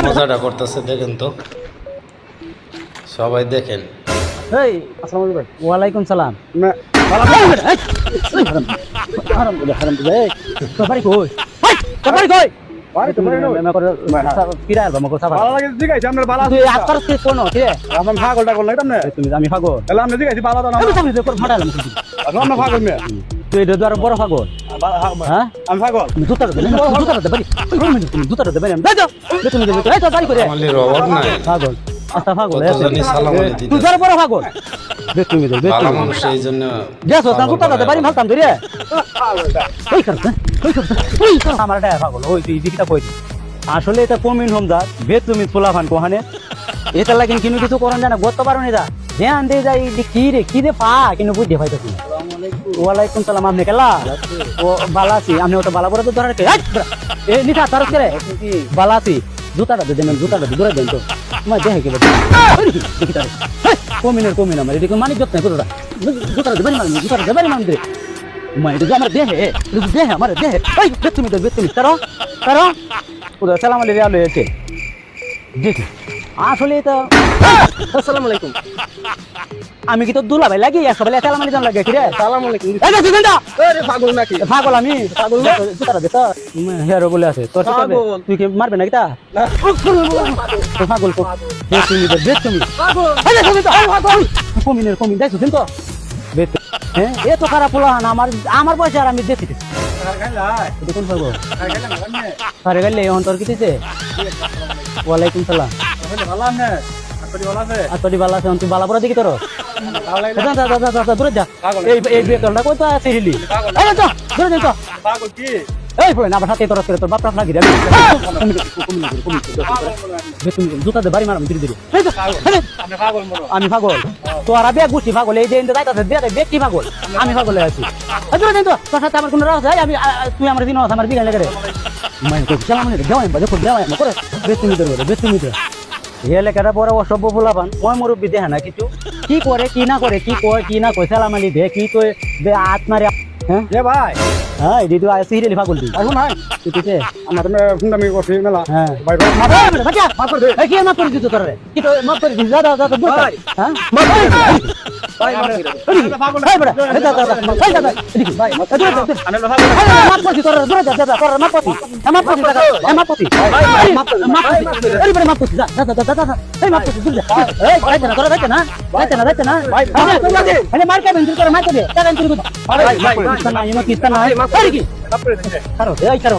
মজাটা করতেছে দেখেন তো সবাই দেখেন। ওয়ালাইকুম সালাম। আমি বড় পাগল। পাগল আচ্ছা পাগল তুই ধর বড় পাগল তুমি আসলে এটা কমিন হোমদার বেতুমি ফুলাফান কোহানে এটা লাগে কিনু কিছু করন জানা গত পারো নি যা ধ্যান দিয়ে যাই কি রে পা কিনু বুঝতে পাইতেছি। ওয়ালাইকুম সালাম। আপনি কেলা ও বালাসি আপনি ওটা বালা বড় তো ধরে এ নিতা তারস করে বালাসি জুতাটা দেন জুতাটা দূরে দেন তো তোমার দেখে কি দেখি তার কমিন আমার এদিকে মানিক যত্ন করো জুতাটা দেবেন মানে জুতাটা দেবেন মানে মা এটা আমার দেহে আমার দেহে ওই বেতুমি তারো ওদের সালাম আলাইকুম আলো এসে দেখি আসলে এটা আসসালামু আলাইকুম আমি কি তো দুলা ভাই লাগি সবাই সালাম আলাইকুম লাগে কি রে সালাম আলাইকুম এই যে দিদা আরে পাগল নাকি পাগল আমি পাগল জুতাটা দে তো হেয়ার বলে আছে তোর পাগল তুই কি মারবে নাকি তা না পাগল তো বেতুমি পাগল আরে তুমি তো পাগল কমিন দেখছো তো বেত হ্যাঁ এ তো খারাপ হলো না আমার পয়সা আর আমি দেখি দেখুন পাগল আরে গেলে অন্তর কি দিতে ওয়ালাইকুম সালাম ভালো আছে আতরি ভালো আছে তুই বালা পড়া দেখি তোর দূরে যা এই বেতনটা কই তো আছে হিলি এই তো দূরে যা তো পাগল কি এই ফোন আবার হাতে তোর তোর বাপ লাগি রে বেতন জুতা দে বাড়ি মারাম ধীরে ধীরে এই তো আমি পাগল তো আর ব্যাগ গুছি পাগল এই যে যাইতাছে ব্যাগ কি পাগল আমি পাগল আছি দূরে যা তো তোর সাথে আমার কোন রাজ আছে আমি তুই আমার দিন আমার বিগান লাগে রে মানে তো সালাম আলাইকুম দেওয়াই দেখো দেওয়াই করে বেতুমি দে এলাকাটা বড় অসভ্য ফুলাপান মই মুরব্বী দেখে না কিছু কি করে কি না করে কি কয় কি না কয় সালাম আলি দে কি কয় দে হাত মারে হ্যাঁ রে ভাই হ্যাঁ দিদি আইসি হিরেলি পাগল দি এখন ভাই তুইতে আমরা তো ফুন্ডামি করছি মেলা হ্যাঁ ভাই বাচ্চা মাফ করে দে এই কি মাফ করে দিত তোরে কি তো মাফ করে দিস দাদা ভাই হ্যাঁ মাফ করে ভাই পাগল ভাই বড় এই দাদা ভাই দাদা এদিকে ভাই মাফ করে দে আমি মাফ করছি তোরে দূরে যা তোরে মাফ করছি মাফ করছি ভাই মাফ করছি এই বড় মাফ করছি দাদা এই মাফ করছি দূরে এই যাইতে না তোরা যাইতে না ভাই আরে মার কে বেঞ্চ করে মার কে দে টাকা বেঞ্চ করে ভাই না ইমা কিস্তা না মাফ করে কি কারো এই কারো